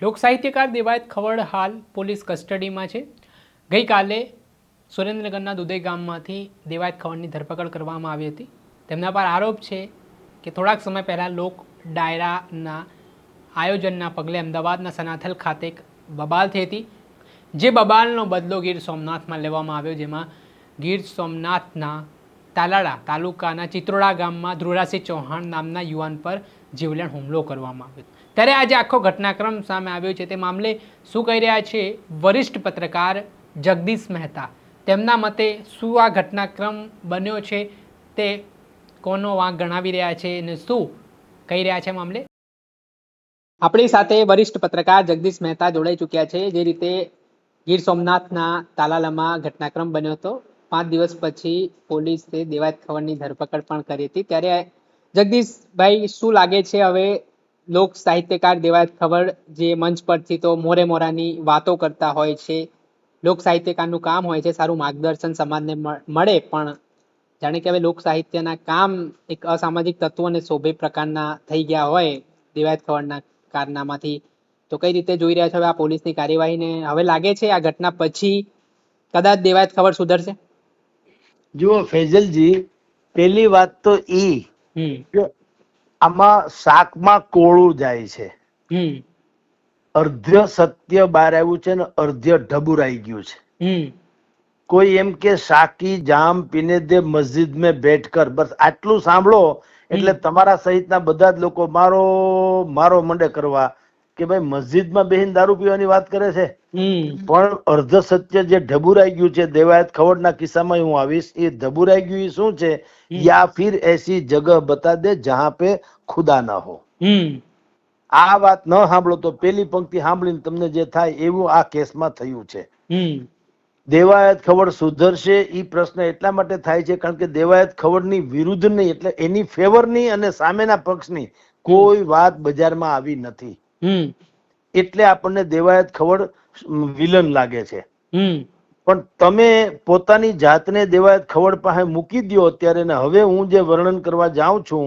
લોક સાહિત્યકાર દેવાયત ખવડ હાલ પોલીસ કસ્ટડીમાં છે. ગઈકાલે સુરેન્દ્રનગરના દુધઈ ગામમાંથી દેવાયત ખવડની ધરપકડ કરવામાં આવી હતી. તેમના પર આરોપ છે કે થોડાક સમય પહેલાં લોક ડાયરાના આયોજનના પગલે અમદાવાદના સનાથલ ખાતે એક બબાલ થઈ હતી, જે બબાલનો બદલો ગીર સોમનાથમાં લેવામાં આવ્યો, જેમાં ગીર સોમનાથના તાલાળા તાલુકાના ચિત્રોડા ગામમાં ધ્રુવરાજસિંહ ચૌહાણ નામના યુવાન પર જીવલેણ હુમલો કરવામાં આવ્યો. ત્યારે આજે આખો ઘટનાક્રમ સામે આવ્યો છે. તે મામલે શું કહી રહ્યા છે વરિષ્ઠ પત્રકાર જગદીશ મહેતા? તેમના મતે શું આ ઘટનાક્રમ બન્યો છે, તે કોનો વાંક ગણાવી રહ્યા છે અને શું કહી રહ્યા છે મામલે? આપણી સાથે વરિષ્ઠ પત્રકાર જગદીશ મહેતા જોડાઈ ચૂક્યા છે. જે રીતે ગીર સોમનાથના તાલાલામાં ઘટનાક્રમ બન્યો હતો, 5 દિવસ પછી પોલીસે દેવાયત ખવડની ધરપકડ પણ કરી હતી. ત્યારે જગદીશભાઈ, શું લાગે છે હવે લોક સાહિત્યકાર દેવાયત ખવડ જે મંચ પરથી તો મોરે મોરાની વાતો કરતા હોય છે, લોક સાહિત્યકારનું કામ હોય છે સારું માર્ગદર્શન સમાજને મળે, પણ જાણે કે હવે લોક સાહિત્યના કામ એક અસામાજિક તત્વોને શોભે પ્રકારના થઈ ગયા હોય દેવાયત ખવડના કારનામાથી, તો કઈ રીતે જોઈ રહ્યા છો હવે આ પોલીસની કાર્યવાહીને? હવે લાગે છે આ ઘટના પછી કદાચ દેવાયત ખવડ સુધરશે? જુઓ ફેઝલજી, પેલી વાત તો ઈ કે આમાં શાકમાં કોળું જાય છે. અર્ધ્ય સત્ય બહાર આવ્યું છે ને અર્ધ્ય ઢબુરાઈ ગયું છે. કોઈ એમ કે શાકી જામ પીને દે મસ્જિદ મેં બેઠકર, બસ આટલું સાંભળો એટલે તમારા સહિતના બધા જ લોકો મારો મારો મંડે કરવા કે ભાઈ મસ્જિદમાં બેહીને દારૂ પીવાની વાત કરે છે. પણ અર્ધ સત્ય જે ઢબુરાઈ ગયું છે દેવાયત ખવડના કિસ્સામાં હું આવીશ. એ ઢબુરાઈ ગયું એ શું છે? યા ફિર એસી જગહ બતા દે જહાં પે ખુદા ના હો. આ વાત ન સાંભળો તો પેલી પંક્તિ સાંભળીને તમને જે થાય એવું આ કેસમાં થયું છે. દેવાયત ખવડ સુધરશે એ પ્રશ્ન એટલા માટે થાય છે કારણ કે દેવાયત ખવડની વિરુદ્ધ નહીં, એટલે એની ફેવરની અને સામેના પક્ષની કોઈ વાત બજારમાં આવી નથી. એટલે આપણને દેવાયત ખવડ વિલન લાગે છે. પણ તમે પોતાની જાતને દેવાયત ખવડ પાસે મૂકી દો અત્યારે, ને હવે હું જે વર્ણન કરવા જાઉં છું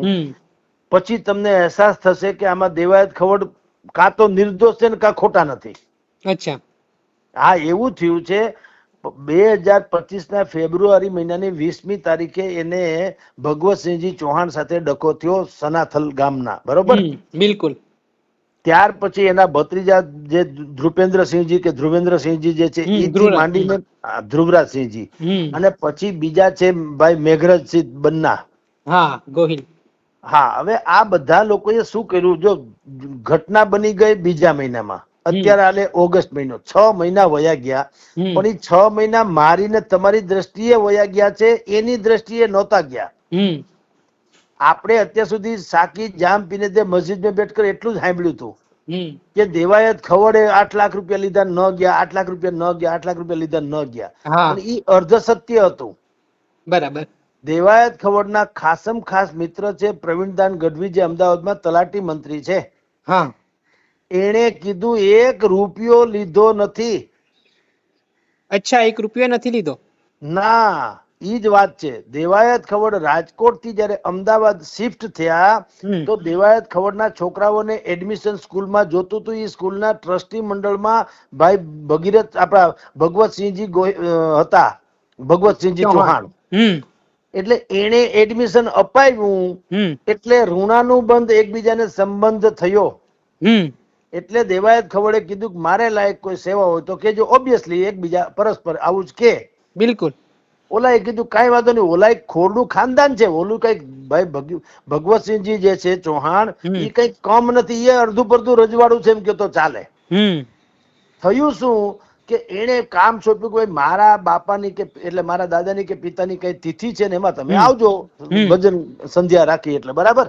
પછી તમને અહેસાસ થશે કે આમાં દેવાયત ખવડ કાં તો નિર્દોષ છે ને કાં ખોટા નથી. અચ્છા, હા, એવું થયું છે. 2025 ફેબ્રુઆરી મહિનાની 20મી તારીખે એને ભગવતસિંહજી ચૌહાણ સાથે ડખો થયો સનાથલ ગામના, બરોબર? બિલકુલ. ત્યાર પછી એના ભત્રીજા જે ધ્રુપેન્દ્રસિંહજી કે ધ્રુવેન્દ્રસિંહજી જે છે એ માંડીને ધ્રુવરાજસિંહજી, અને પછી બીજા છે ભાઈ મેઘરાજસિંહ બન્ના. હા, ગોહિલ. હા, હવે આ બધા લોકોએ શું કર્યું? જો ઘટના બની ગઈ બીજા મહિનામાં, અત્યારે હાલે ઓગસ્ટ મહિનો, 6 મહિના વયા ગયા. પણ એ 6 મહિના મારીને તમારી દ્રષ્ટિએ વયા ગયા છે, એની દ્રષ્ટિએ નહોતા ગયા. આપણે અત્યાર સુધી સાકી જામ પીને તે મસ્જિદ મેં બેઠ કર એટલું જ સાંભળ્યું હતું કે દેવાયત ખવડે 8 લાખ રૂપિયા લીધા ન ગયા, 8 લાખ રૂપિયા ન ગયા, 8 લાખ રૂપિયા લીધા ન ગયા. પણ એ અર્ધ સત્ય હતું. બરાબર. દેવાયત ખવડના ખાસમ ખાસ મિત્ર છે પ્રવીણદાન ગઢવી, જે અમદાવાદમાં તલાટી મંત્રી છે. એણે કીધું 1 રૂપિયો લીધો નથી. અચ્છા, 1 રૂપિયો નથી લીધો? ના, ઈ જ વાત છે. દેવાયત ખવડ રાજકોટ થી જયારે અમદાવાદ શિફ્ટ થયા તો દેવાયત ખવડના છોકરાઓને એડમિશન સ્કૂલમાં જોતું હતું. એ સ્કૂલના ટ્રસ્ટી મંડળમાં ભાઈ ભગીરથ આપણા ભગવતસિંહજી હતા, ભગવતસિંહજી ચૌહાણ. એટલે એને એડમિશન અપાવ્યું, એટલે ઋણાનું બંધ એકબીજાને સંબંધ થયો. એટલે દેવાયત ખવડે કીધું કે મારે લાયક કોઈ સેવા હોય તો કેજો. ઓબ્વિયસલી એકબીજા પરસ્પર આવું જ કે. બિલકુલ. ઓલાએ કીધું કાંઈ વાંધો નહીં, ઓલા ખોરનું ખાનદાન છે, ઓલું કઈક ભાઈ ભગવતસિંહજી જે છે ચૌહાણ એ કઈક કમ નથી, એ અડધું પડધું રજવાડું છે એમ કે તો ચાલે. થયું શું કે એને કામ સોંપ્યું કે ભાઈ મારા બાપાની કે એટલે મારા દાદાની કે પિતાની કઈ તિથિ છે ને એમાં તમે આવજો, ભજન સંધ્યા રાખી એટલે, બરાબર?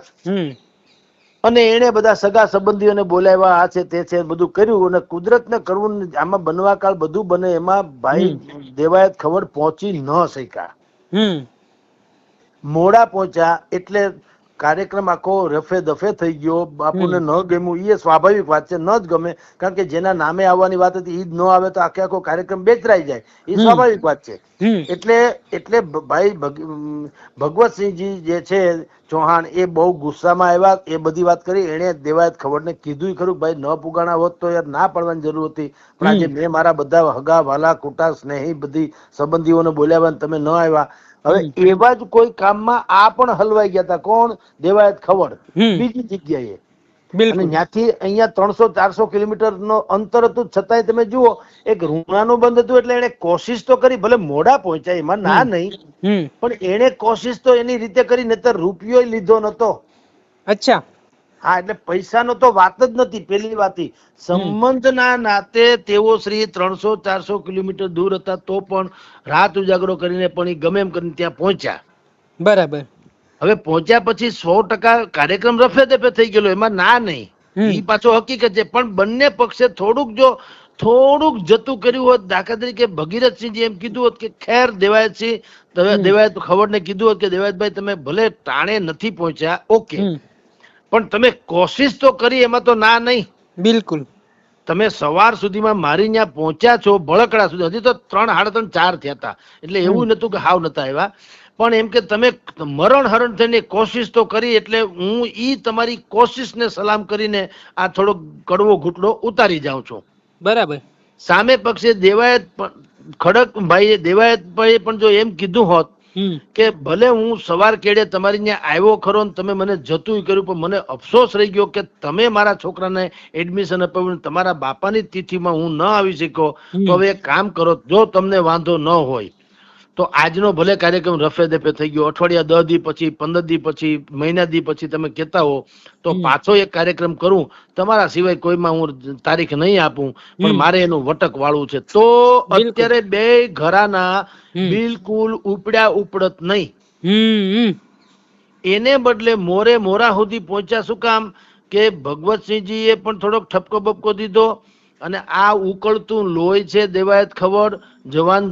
અને એને બધા સગા સંબંધીઓને બોલાવ્યા, આ છે તે છે, બધું કર્યું. અને કુદરતને કરવું આમાં બનવા કાળ બધું બને, એમાં ભાઈ દેવાયત ખવડ પહોંચી ન શક્યા, મોડા પહોંચ્યા. એટલે કાર્યક્રમ આખો રફે દફે થઈ ગયો, બાપુને ન ગમ્યું, એ સ્વાભાવિક વાત છે, ન જ ગમે, કારણ કે જેના નામે આવવાની વાત હતી એ જ ન આવે તો આખે આખો કાર્યક્રમ બેચરાઈ જાય, એ સ્વાભાવિક વાત છે. એટલે ભાઈ ભગવતસિંહજી જે છે ચૌહાણ, એ બહુ ગુસ્સામાં આવ્યા, એ બધી વાત કરી. એને દેવાયત ખવડને કીધું ખરું, ભાઈ ન પુગાણા હોત તો યાર ના પાડવાની જરૂર હતી, પણ આજે મેં મારા બધા હગા વાલા કુટા સ્નેહી બધી સંબંધીઓને બોલ્યા, તમે ન આવ્યા. હવે એવા જ કોઈ કામમાં આ પણ હલવાઈ ગયા હતા. કોણ? દેવાયત ખવડ, બીજી જગ્યાએ. અને ત્યાંથી અહીંયા 300-400 કિલોમીટર નો અંતર હતું, છતાંય તમે જુઓ, એક રૂણાનું બંધ હતું એટલે એને કોશિશ તો કરી, ભલે મોડા પહોંચ્યા એમાં ના નહીં, પણ એને કોશિશ તો એની રીતે કરી, નહીતર રૂપિયો લીધો નતો. અચ્છા. હા, એટલે પૈસાનો તો વાત જ નથી. પેલી વાત સંબંધના નાતે તેઓ શ્રી 300-400 કિલોમીટર દૂર હતા, તો પણ રાત ઉજાગરો કરીને પણ એ ગમે એમ કરીને ત્યાં પહોંચ્યા. બરાબર. હવે પહોંચ્યા પછી 100% કાર્યક્રમ રફે દફે થઈ ગયેલો, એમાં ના નહીં, એ પાછો હકીકત છે. પણ બંને પક્ષે થોડુંક જતું કર્યું હોત, દાખલા તરીકે ભગીરથસિંહજી એમ કીધું હોત કે ખેર દેવાયતસિંહ, દેવાયત ખવડને કીધું હોત કે દેવાયતભાઈ તમે ભલે ટાણે નથી પહોંચ્યા, ઓકે, પણ તમે કોશિશ તો કરી, એમાં તો ના નહીં. બિલકુલ. તમે સવાર સુધીમાં મારી ત્યાં પહોંચ્યા છો, બળકડા સુધી, હજી તો 3, 3:30, 4 થયા હતા, એટલે એવું નતું કે હાવ નતા આવ્યા, પણ એમ કે તમે મરણ હરણ થઈને કોશિશ તો કરી. એટલે હું ઈ તમારી કોશિશને સલામ કરીને આ થોડો કડવો ઘૂંટડો ઉતારી જાઉં છું. બરાબર. સામે પક્ષે દેવાયત ખડકભાઈ, દેવાયતભાઈ પણ જો એમ કીધું હોત કે ભલે હું સવાર કેડે તમારી ત્યાં આવ્યો ખરો ને તમે મને જતું કર્યું, પણ મને અફસોસ રહી ગયો કે તમે મારા છોકરાને એડમિશન અપાવ્યું, તમારા બાપાની તિથિમાં હું ન આવી શક્યો, તો હવે એક કામ કરો, જો તમને વાંધો ન હોય તો આજનો ભલે કાર્યક્રમ રફે દફે થઈ ગયો, અઠવાડિયા 10 દી પછી, 15 દી પછી, મહિના દી પછી તમે કહેતા હો તો પાછો એક કાર્યક્રમ કરું, તમારા સિવાય કોઈમાં હું તારીખ નહીં આપું, પણ મારે એનું વટક વાળવું છે. તો અત્યારે બે ઘરાના બિલકુલ ઉપડ્યા ઉપડત નહીં. એને બદલે મોરા સુધી પહોંચ્યા. શું કામ? કે ભગવતસિંહજી એ પણ થોડોક ઠપકો બપકો દીધો, અને આ ઉકળતું લોહી છે દેવાયત ખવડ, જવાન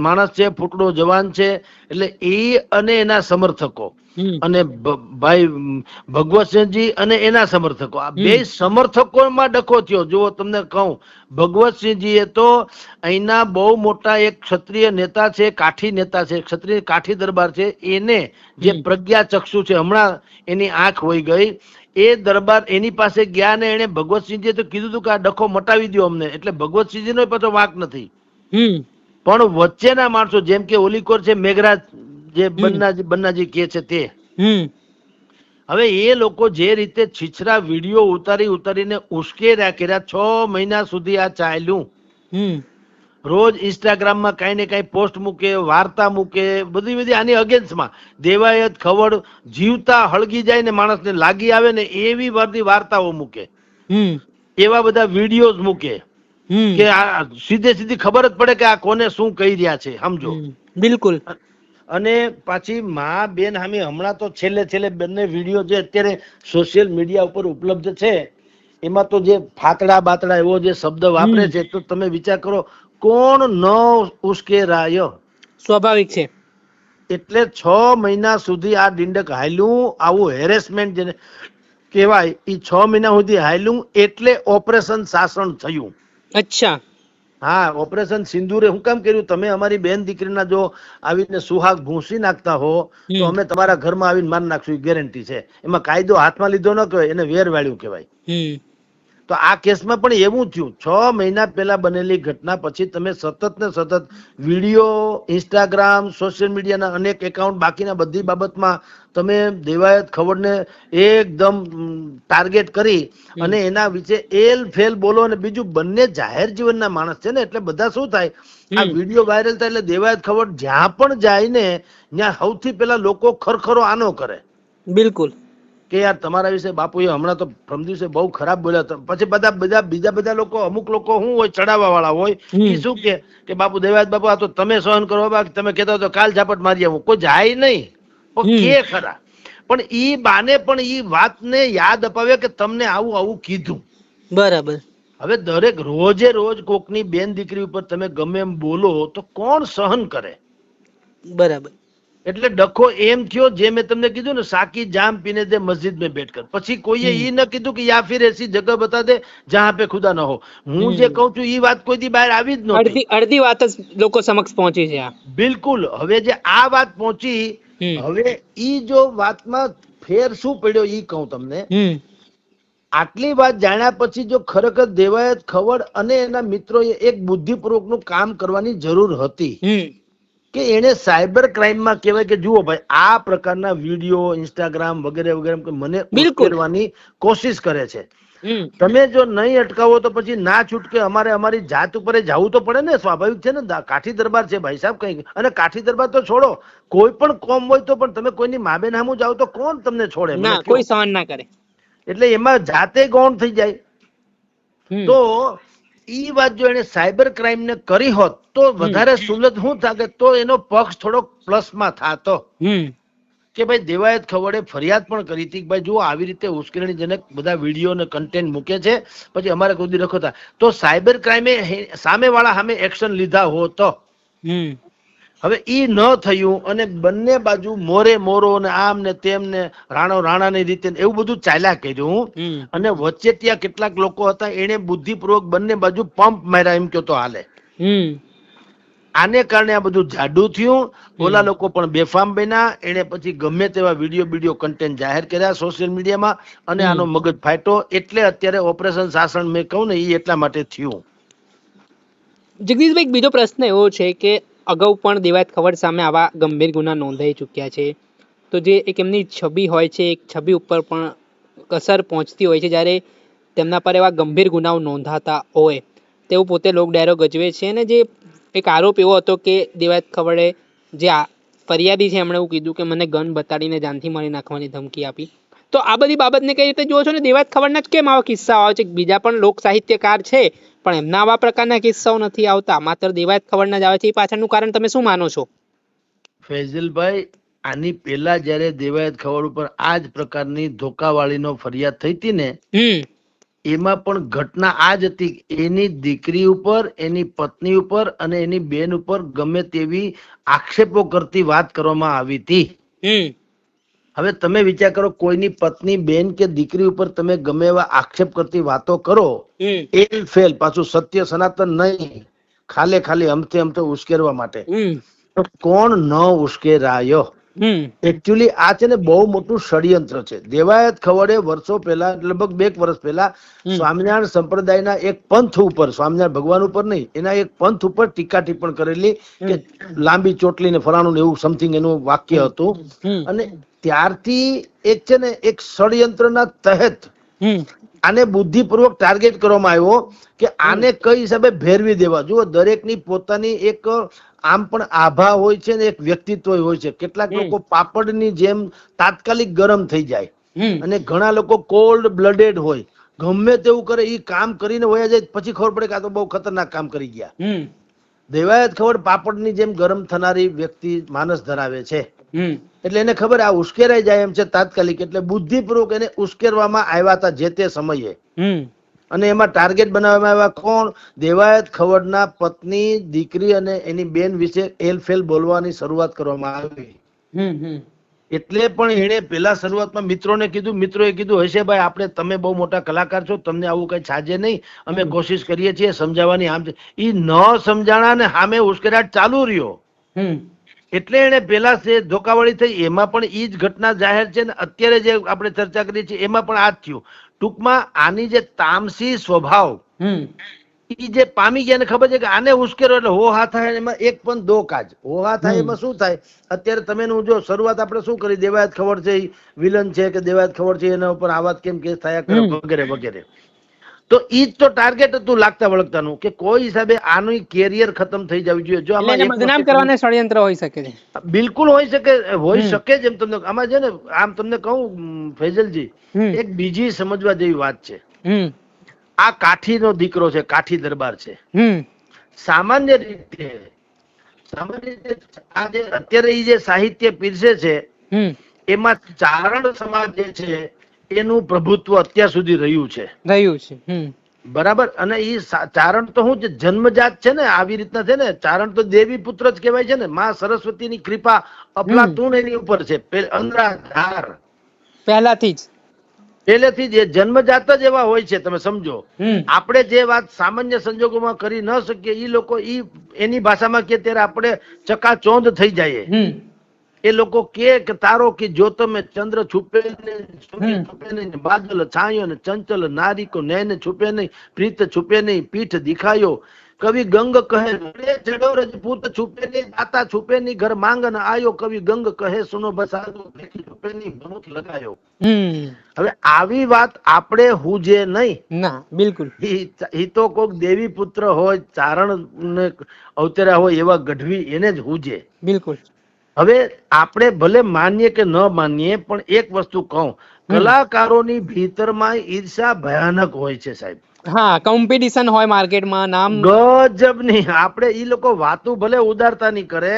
માણસ છે, ફૂટડો જવાન છે, એટલે એ અને એના સમર્થકો, અને ભાઈ ભગવતસિંહજી અને એના સમર્થકો, આ બે સમર્થકોમાં ડખો થયો. જો તમને કહું, ભગવતસિંહજી એ તો અહીંના બહુ મોટા એક ક્ષત્રિય નેતા છે, કાઠી નેતા છે, ક્ષત્રિય કાઠી દરબાર છે, એને જે પ્રજ્ઞા ચક્ષુ છે, હમણાં એની આંખ વહી ગઈ, એ દરબાર એની પાસે ગયા ને એને ભગવતસિંહજીએ તો કીધું હતું કે આ ડખો મટાવી દો અમને. એટલે ભગવતસિંહજીનો પાછો વાંક નથી, પણ વચ્ચેના માણસો, જેમ કે ઓલીકોર છે, મેઘરાજ, જે બન્નાજી કે છે તે, હવે એ લોકો જે રીતે છીછરા વિડીયો ઉતારીને ઉશ્કેર્યા કર્યા, 6 મહિના સુધી આ ચાલ્યું. રોજ ઇન્સ્ટાગ્રામમાં કઈ ને કઈ પોસ્ટ મૂકે, વાર્તા મૂકે, બધી આની અગેન્સ્ટમાં. દેવાયત ખવડ જીવતા હળગી જાય ને માણસને લાગી આવે ને એવી બધી વાર્તાઓ મૂકે, એવા બધા વિડીયોઝ મૂકે કે આ સીધી ખબર જ પડે કે આ કોને શું કહી રહ્યા છે, સમજો. બિલકુલ. અને પાછી મા બેન સામે હમણાં તો છેલ્લે બંને વિડીયો જે અત્યારે સોશિયલ મીડિયા ઉપર ઉપલબ્ધ છે, એમાં તો જે ફાતડા બાતડા એવો જે શબ્દ વાપરે છે, તો તમે વિચાર કરો, કોણ ન ઉશ્કેરાય? સ્વાભાવિક છે. એટલે 6 મહિના સુધી આ ડિંડક હાલ્યું, આવું હેરેસમેન્ટ જેને કહેવાય, એ 6 મહિના સુધી હાલ્યું, એટલે ઓપરેશન સાસણ થયું. અચ્છા. હા, ઓપરેશન સિંદૂરે હું કામ કર્યું? તમે અમારી બેન દીકરીના જો આવીને સુહાગ ભૂંસી નાખતા હો તો અમે તમારા ઘરમાં આવીને મારી નાખશું, ગેરંટી છે. એમાં કાયદો હાથમાં લીધો ન કહેવાય, એને વેર વાળ્યું કહેવાય. તો આ કેસમાં પણ એવું થયું. 6 મહિના પહેલા બનેલી ઘટના પછી તમે સતત વિડીયો, ઇન્સ્ટાગ્રામ, સોશિયલ મીડિયાના અનેક એકાઉન્ટ, બાકીના બધી બાબતમાં તમે દેવાયત ખવડને એકદમ ટાર્ગેટ કરી અને એના વિશે એલ ફેલ બોલો. અને બીજું, બંને જાહેર જીવનના માણસ છે ને, એટલે બધા શું થાય, આ વિડીયો વાયરલ થાય એટલે દેવાયત ખવડ જ્યાં પણ જાય ને ત્યાં સૌથી પહેલા લોકો ખરખરો આનો કરે. બિલકુલ. કે યાર તમારા વિશે બાપુએ હમણાં તો પ્રમ દિવસે બહુ ખરાબ બોલ્યા. પછી બીજા લોકો, અમુક લોકો શું હોય, ચડાવવા વાળા હોય, એ શું કે બાપુ દેવાયત બાપુ આ તો તમે સહન કરો, બાકી તમે કહેતા તો કાલ ઝાપટ મારી આવું. કોઈ જાય નહીં, કે ખરા, પણ ઈ બાને પણ ઈ વાતને યાદ અપાવે કે તમને આવું કીધું. બરાબર. હવે દરેક રોજ કોકની બેન દીકરી ઉપર તમે ગમે એમ બોલો તો કોણ સહન કરે? બરાબર. એટલે ડખો એમ થયો જે મેં તમને કીધું ને, સાકી જામ પીને દે મસ્જિદ में बैठकर. પછી કોઈએ ઈ ન કીધું કે યા ફિર એસી જગહ બતા દે જહાં પે ખુદા ન હો. હું જે કહું છું ઈ વાત કોઈથી બહાર આવી જ નહોતી. અડધી વાત જ લોકો સમક્ષ પહોંચી છે આ. બિલકુલ. હવે જે આ વાત પહોંચી, હવે ઈ જો વાતમાં ફેર શું પડ્યો ઈ કહું તમને. આટલી વાત જાણ્યા પછી જો ખરેખર દેવાયત ખવડ અને એના મિત્રોએ એક બુદ્ધિપૂર્વકનું કામ કરવાની જરૂર હતી કે એને સાયબર ક્રાઇમમાં કહેવાય કે જુઓ ભાઈ, આ પ્રકારના વિડીયો ઇન્સ્ટાગ્રામ વગેરે વગેરે મને ઉશ્કેરવાની કોશિશ કરે છે. તમે જો નહીં અટકાવો તો પછી ના છૂટકે અમારી જાત ઉપર જવું તો પડે ને. સ્વાભાવિક છે ને, કાઠી દરબાર છે ભાઈ સાહેબ કઈ. અને કાઠી દરબાર તો છોડો, કોઈ પણ કોમ હોય તો પણ તમે કોઈની માબે નામું જાવ તો કોણ તમને છોડે? ના, કોઈ સહન ના કરે. એટલે એમાં જાતે ગૌણ થઈ જાય. તો ઈ વાત જો એને સાયબર ક્રાઇમ ને કરી હોત તો વધારે સુલભ શું થાય, તો એનો પક્ષ થોડો પ્લસમાં થાતો કે ભાઈ દેવાયત ખવડે ફરિયાદ પણ કરી હતી કે ભાઈ જુઓ આવી રીતે ઉશ્કેરણીજનક બધા વિડીયો અને કન્ટેન્ટ મૂકે છે, પછી અમારે કોઈ દી રખો થાય તો સાયબર ક્રાઇમે સામેવાળા સામે એક્શન લીધા હોત. હવે ઈ ન થયું અને બંને બાજુ મોરે મોરો ને આમ ને તેમ ને રાણો રાણાની રીતે એવું બધું ચાલ્યા કર્યું. અને વચ્ચે ત્યાં કેટલાક લોકો હતા, એને બુદ્ધિપૂર્વક બંને બાજુ પંપ માર્યા એમ કયો તો હાલે. આને કારણે આ બધું જાડું થયું. ઓલા લોકો પણ બેફામ બન્યા. એને પછી ગમે તેવા વિડીયો કન્ટેન્ટ જાહેર કર્યા સોશિયલ મીડિયામાં અને આનો મગજ ફાટ્યો. એટલે અત્યારે ઓપરેશન સાસણ મેં કહું ને એ એટલા માટે થયું. જગદીશભાઈ, બીજો પ્રશ્ન એવો છે કે અગાઉ પણ દેવાયત ખવડ સામે આવા ગંભીર ગુના નોંધાઈ ચૂક્યા છે. તો જે એક એમની છબી હોય છે, એક છબી ઉપર પણ અસર પહોંચતી હોય છે જ્યારે તેમના પર એવા ગંભીર ગુનાઓ નોંધાતા હોય. તેવું પોતે લોક ડાયરો ગજવે છે. અને જે એક આરોપ એવો હતો કે દેવાયત ખવડે જે ફરિયાદી છે એમણે એવું કીધું કે મને ગન બતાડીને જાનથી મારી નાખવાની ધમકી આપી. તો આ બધી બાબતને કઈ રીતે જુઓ છો ને દેવાયત ખવડના જ કેમ આવા કિસ્સાઓ આવે છે? બીજા પણ લોક સાહિત્યકાર છે પણ એમના આવા પ્રકારના કિસ્સાઓ નથી આવતા, માત્ર દેવાયત ખવડના જ આવે છે. એ પાછળનું કારણ તમે શું માનો છો? ફૈઝલભાઈ, આની પહેલા જયારે દેવાયત ખવડ ઉપર આ જ પ્રકારની ધોકાવાળીનો ફરિયાદ થઈ હતી ને, એમાં પણ ઘટના આ જ હતી. એની દીકરી ઉપર, એની પત્ની ઉપર અને એની બેન ઉપર ગમે તેવી આક્ષેપો કરતી વાત કરવામાં આવી હતી. હવે તમે વિચાર કરો, કોઈની પત્ની, બેન કે દીકરી ઉપર તમે ગમે એવા આક્ષેપ કરતી વાતો કરો, એલ ફેલ, પાછું સત્ય સનાતન નહીં, ખાલી અમથે ઉશ્કેરવા માટે, તો કોણ ન ઉશ્કેરાયો? એકચ્યુઅલી આ છે ને બહુ મોટું ષડયંત્ર છે. દેવાયત ખવડે વર્ષો પહેલા, લગભગ 2 વર્ષ પહેલા સ્વામિનારાયણ સંપ્રદાયના એક પંથ ઉપર, સ્વામિનારાયણ ભગવાન ઉપર નહીં, એના એક પંથ ઉપર ટીકા ટિપ્પણ કરેલી કે લાંબી ચોટલી ને ફલાણું એવું સમથિંગ એનું વાક્ય હતું. અને ત્યારથી એક છે ને એક ષડયંત્રના તહેત આને બુદ્ધિપૂર્વક ટાર્ગેટ કરવામાં આવ્યો કે આને કઈ હિસાબે ભેરવી દેવા. જુઓ, દરેકની પોતાની એક આમ પણ આભા હોય છે ને એક વ્યક્તિત્વ હોય છે. કેટલાક લોકો પાપડની જેમ તાત્કાલિક ગરમ થઈ જાય અને ઘણા લોકો કોલ્ડ બ્લડેડ હોય, ગમે તેવું કરે, એ કામ કરીને વયા જાય, પછી ખબર પડે કે આ તો બહુ ખતરનાક કામ કરી ગયા. દેવાયત ખવડ પાપડની જેમ ગરમ થનારી વ્યક્તિ માનસ ધરાવે છે. એટલે એને ખબર આ ઉશ્કેરાઈ જાય એમ છે તાત્કાલિક, એટલે બુદ્ધિપૂર્વક એને ઉશ્કેરવામાં આવ્યા હતા જે તે સમયે. અને એમાં ટાર્ગેટ બનાવવામાં આવ્યા કોણ? દેવાયત ખવડના પત્ની, દીકરી અને એની બેન વિશે એલફેલ બોલવાની શરૂઆત કરવામાં આવી. એટલે પણ એને પેલા શરૂઆતમાં મિત્રોને કીધું, મિત્રોએ કીધું હશે ભાઈ આપણે, તમે બહુ મોટા કલાકાર છો, તમને આવું કઈ છાજે નહીં, અમે કોશિશ કરીએ છીએ સમજાવવાની. આમ ઈ ન સમજાણા ને સામે ઉશ્કેરાટ ચાલુ રહ્યો. એટલે એને પેલા ધોકાવાળી થઈ. એમાં પણ ઈ જ ઘટના જાહેર છે ને અત્યારે જે આપણે ચર્ચા કરીએ છીએ એમાં પણ આ જ થયું. ટૂંકમાં આની જે તામસી સ્વભાવ ઈ જે પામી ગયા ને ખબર છે કે આને ઉશ્કેરો એટલે હો હા થાય, એમાં એક પણ દો કાજ હો હા થાય. એમાં શું થાય, અત્યારે તમે જો શરૂઆત આપણે શું કરી, દેવાયત ખવડ છે વિલન છે કે દેવાયત ખવડ છે એના ઉપર આવા કેમ કેસ થયા કરે વગેરે વગેરે. તો ઈ જ તો ટાર્ગેટ હતું લાગતા વળગતાનું કે કોઈ હિસાબે આનું કેરિયર ખતમ થઈ જવું જોઈએ. જો આમાં બદનામ કરવાના ષડયંત્ર હોઈ શકે છે. બિલકુલ હોઈ શકે જેમ તમને આમાં છે ને, આમ તમને કહું ફૈઝલજી, એક બીજી સમજવા જેવી વાત છે. આ કાઠીનો દીકરો છે, કાઠી દરબાર છે. સામાન્ય રીતે આ જે અત્યારે ઈ જે સાહિત્ય પીરસે છે એમાં ચારણ સમાજ જે છે એનું પ્રભુત્વ અત્યાર સુધી રહ્યું છે. બરાબર. અને ઈ ચારણ તો શું છે, જન્મજાત છે ને, આવી રીતના છે ને, ચારણ તો દેવી પુત્ર જ કહેવાય છે ને. માં સરસ્વતીની કૃપા અફલાતૂન એની ઉપર છે, અંધરાધાર પહેલેથી જ જન્મજાત જ એવા હોય છે. તમે સમજો, આપણે જે વાત સામાન્ય સંજોગોમાં કરી ન શકીએ, ઈ લોકો એની ભાષામાં કે ત્યારે આપણે ચકાચોંધ થઈ જાય. એ લોકો કે તારો કે જ્યોત મેં ચંદ્ર છુપે નહીં, બાદલ છાયો ને ચંચલ નારી કો નૈન છુપે નહીં, પ્રીત છુપે નહીં, પીઠ દિખાયો. કવિ ગંગ કહે ચડો રજપૂત છુપે નહીં, દાતા છુપે નહીં, ઘર માંગન આયો. કવિ ગંગ કહે સુનો બસાયો, છુપે નહીં, ભમુખ લગાયો. હવે આવી વાત આપણે હુજે નહીં ના, બિલકુલ. ઈ તો કોક દેવી પુત્ર હોય, ચારણ ને અવતર્યા હોય એવા ગઢવી, એને જ હુજે. બિલકુલ. હવે આપણે ભલે માનીએ કે ન માનીએ, પણ એક વસ્તુ કહું, કલાકારોની ભીતરમાં ઈર્ષા ભયાનક હોય છે સાહેબ. હા, કોમ્પિટિશન હોય માર્કેટમાં, નામ ગજબની. આપણે ઈ લોકો વાતું ભલે ઉદારતા ની કરે,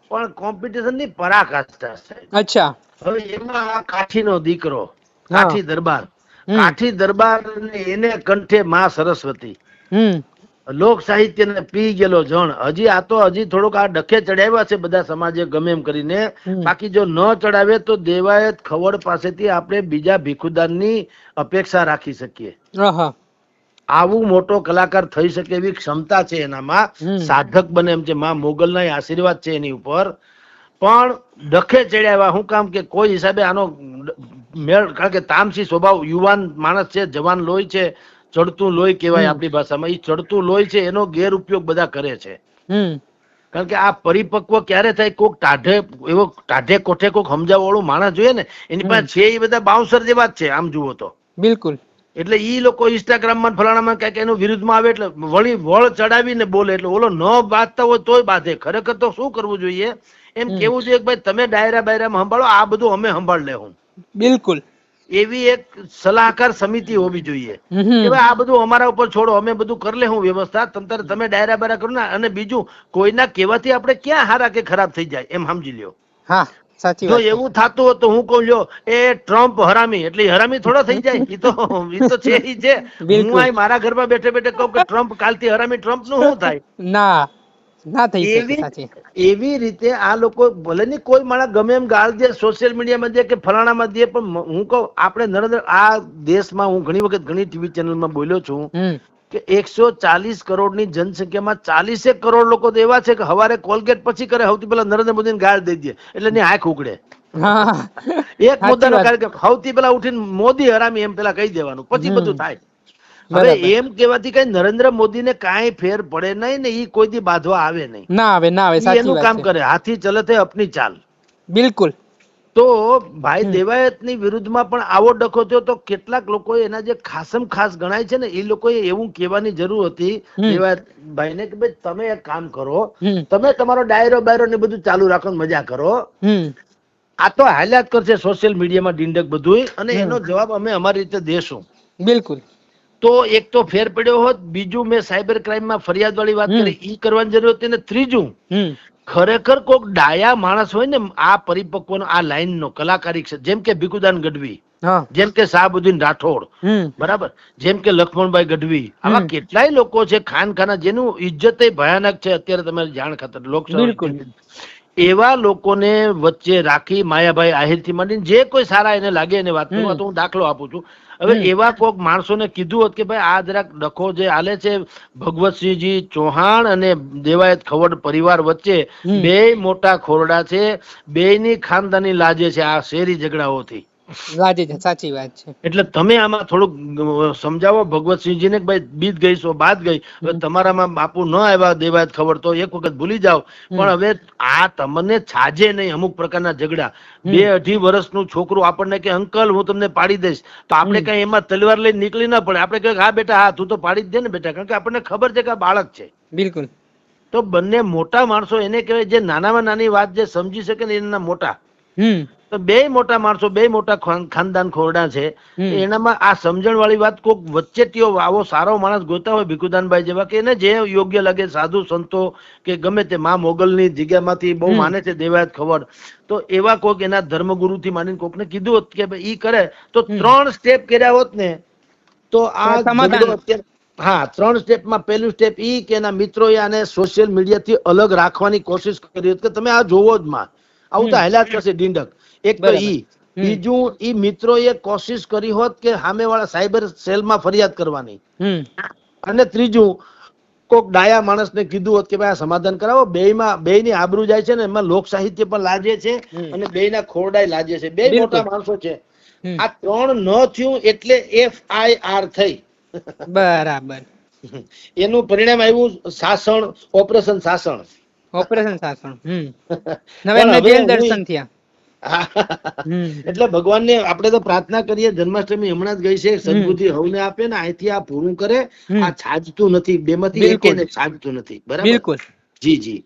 પણ કોમ્પિટિશન ની પરાકાષ્ઠા છે. અચ્છા. હવે એમાં કાઠીનો દીકરો, કાઠી દરબાર ને એને કંઠે માં સરસ્વતી, લોક સાહિત્યને પી ગયેલો જણ. હજી થોડુંક આ ડખે ચડાવ્યા છે બધા સમાજે ગમે એમ કરીને. બાકી જો ન ચડાવે તો દેવાયત ખવડ પાસેથી આપણે બીજા ભીખુદાનની અપેક્ષા રાખી શકીએ. આવું મોટો કલાકાર થઈ શકે એવી ક્ષમતા છે એનામાં, સાધક બને એમ છે. માં મોગલના આશીર્વાદ છે એની ઉપર. પણ ડખે ચડાવ્યા શું કામ કે કોઈ હિસાબે આનો મેળ, કારણ કે તામસી સ્વભાવ, યુવાન માણસ છે, જવાન લોહી છે, ચડતું લોહી કહેવાય આપણી ભાષામાં. એ ચડતું લોહી છે, એનો ગેરઉપયોગ બધા કરે છે. કારણ કે આ પરિપક્વ ક્યારે થાય, કોક ટાઢે કોઠે કોક સમજાવવા વાળું માણસ જોઈએ ને, એની પાસે છે. એ બધા બાઉન્સર જેવા જ છે આમ જુઓ તો. બિલકુલ. એટલે ઈ લોકો ઇન્સ્ટાગ્રામમાં ફલાણામાં ક્યાંક એનું વિરુદ્ધમાં આવે એટલે વળ ચડાવીને બોલે, એટલે ઓલો ન બાંધતા હોય તોય બાંધે. ખરેખર તો શું કરવું જોઈએ, એમ કેવું જોઈએ કે ભાઈ તમે ડાયરા બાયરામાં સંભાળો, આ બધું અમે સંભાળ લેવું. બિલકુલ. એવી એક સલાહકાર સમિતિ હોવી જોઈએ કે ભાઈ આ બધું અમારા ઉપર છોડો, અમે બધું કરી લેવું વ્યવસ્થા, તમે ડાયરા બાયરા કરો ને. અને બીજું, કોઈના કહેવાથી આપણે ક્યાં હારા કે ખરાબ થઈ જાય એમ સમજી લ્યો. હા, જો એવું થતું હોય તો હું કહું, લ્યો એ ટ્રમ્પ હરામી, એટલે હરામી થોડો થઈ જાય. એ તો છે ઈ છે. હું આ મારા ઘરમાં બેઠે બેઠે કહું કે ટ્રમ્પ કાલથી હરામી, ટ્રમ્પ નું શું થાય? ના થઈ શકે. એવી રીતે આ લોકો ભલે ની કોઈ માણસ ગમે એમ ગાળ દે, સોશિયલ મીડિયામાં દે કે ફલાણામાં દે, પણ હું કહું આપણે નરેન્દ્ર આ દેશમાં, હું ઘણી વખત ઘણી ટીવી ચેનલમાં બોલ્યો છું કે 140 કરોડની જનસંખ્યામાં 40 કરોડ લોકો તો એવા છે કે હવારે કોલગેટ પછી કરે, સૌથી પહેલા નરેન્દ્ર મોદીને ગાળ દઈ દે એટલે એની આંખ ઉગડે. એક મુદ્દાનો કાર્યક્રમ સૌથી પહેલા ઉઠીને મોદી હરામી એમ પેલા કહી દેવાનું, પછી બધું થાય. હવે એમ કેવાથી કઈ નરેન્દ્ર મોદી ને કાંઈ ફેર પડે નહીં ને, ઈ કોઈ દી બાંધવા આવે નહીં. ના આવે. એનું કામ કરે, હાથી ચલતે અપની ચાલ. બિલકુલ. તો ભાઈ દેવાયત ની વિરુદ્ધમાં પણ આવો ડખો થયો તો કેટલાક લોકો એના જે ખાસમ ખાસ ગણાય છે ને, એ લોકોએ એવું કહેવાની જરૂર હતી દેવાયત ભાઈ ને કે ભાઈ તમે એક કામ કરો, તમે તમારો ડાયરો બાયરો ને બધું ચાલુ રાખો, મજા કરો. આ તો હાલ્યા જ કરશે સોશિયલ મીડિયામાં ડીંડક બધું, અને એનો જવાબ અમે અમારી રીતે દેશું. બિલકુલ. તો એક તો ફેર પડ્યો હોત, બીજું મેં સાયબર ક્રાઇમમાં ફરિયાદ વાળી વાત કરી, ઈ કરવાની જરૂર હતી. ને ત્રીજું, ખરેખર કોક ડાયા માણસ હોય ને આ પરિપક્વનો, આ લાઈન નો કલાકારી છે, જેમ કે ભીખુદાન ગઢવી, જેમ કે શાહબુદ્દીન રાઠોડ, બરાબર, જેમ કે લક્ષ્મણભાઈ ગઢવી, આવા કેટલાય લોકો છે ખાનખાના જેનું ઇજ્જત ભયાનક છે અત્યારે તમારી જાણ ખાતર લોકસભા. એવા લોકોને વચ્ચે રાખી માયાભાઈ આહિર થી માંડીને જે કોઈ સારા એને લાગે એને વાત કરવા, તો હું દાખલો આપું છું. હવે એવા કોક માણસોને કીધું હોત કે ભાઈ આ જરાક ડખો જે હાલે છે ભગવતસિંહજી ચૌહાણ અને દેવાયત ખવડ પરિવાર વચ્ચે, બે મોટા ખોરડા છે, બેયની ખાનદાની લાજે છે આ શેરી ઝઘડાઓથી. સાચી વાત છે. એટલે તમે આમાં થોડુંક સમજાવો ભગવતસિંહજી ને, ભાઈ બીત ગઈ સો બાદ ગઈ, હવે તમારામાં બાપુ ન આવ્યા દેવાયત ખબર તો એક વખત ભૂલી જાવ, પણ હવે આ તમને છાજે નહીં અમુક પ્રકારના ઝઘડા. 2-2.5 વર્ષનું છોકરું આપણને કે અંકલ હું તમને પાડી દઈશ, તો આપણે કઈ એમાં તલવાર લઈને નીકળી ના પડે. આપણે કહે હા બેટા હા તું તો પાડી જ દે ને બેટા, કારણ કે આપણને ખબર છે કે આ બાળક છે. બિલકુલ. તો બંને મોટા માણસો એને કહેવાય જે નાનામાં નાની વાત જે સમજી શકે ને એના મોટા. તો બે મોટા માણસો, બે મોટા ખાનદાન ખોરડા છે, એનામાં આ સમજણ વાળી વાત કોક વચ્ચે આવો સારો માણસ ગોતા હોય ભીખુદાનભાઈ જેવા, કે એને જે યોગ્ય લાગે, સાધુ સંતો કે ગમે તે માં મોગલની જગ્યામાંથી બહુ માને છે દેવાયત ખવડ, તો એવા કોક એના ધર્મગુરુ થી માનીને કોકને કીધું હોત કે ઈ કરે તો 3 સ્ટેપ કર્યા હોત ને તો આ સમાધાન. ઝઘડો અત્યારે હા 3 સ્ટેપમાં પહેલું સ્ટેપ ઈ કે એના મિત્રોએ આને સોશિયલ મીડિયા થી અલગ રાખવાની કોશિશ કરી હતી કે તમે આ જોવો જ માં, આવું તો હાલ્યા જ કરશે ડીંડક. એક તો બરાબર. ઈ, બીજું ઈ મિત્રોએ કોશિશ કરી હોત કે સામેવાળા સાયબર સેલમાં ફરિયાદ કરવાની, અને ત્રીજું કોક ડાયા માણસને કીધું હોત કે ભાઈ આ સમાધાન કરાવો, બેયની આબરૂ જાય છે ને એમાં લોક સાહિત્ય પણ લાજે છે અને બેયના ખોરડાય લાજે છે, બે બિલકુલ. મોટા માણસો છે. આ 3 ન થયું એટલે FIR થઈ. બરાબર. એનું પરિણામ આવ્યું શાસન, ઓપરેશન શાસન. ઓપરેશન શાસન. હવે પણ એમને હવે જેલ હું- દર્શન થયા. એટલે ભગવાનને આપણે તો પ્રાર્થના કરીએ, જન્માષ્ટમી હમણાં જ ગઈ છે, સદબુદ્ધિ હવને આપે ને અહીંથી આ પૂરું કરે. આ છાજતું નથી, બેમાંથી બિલકુલ. એકેયને છાજતું નથી. બરાબર. બિલકુલ. જી જી.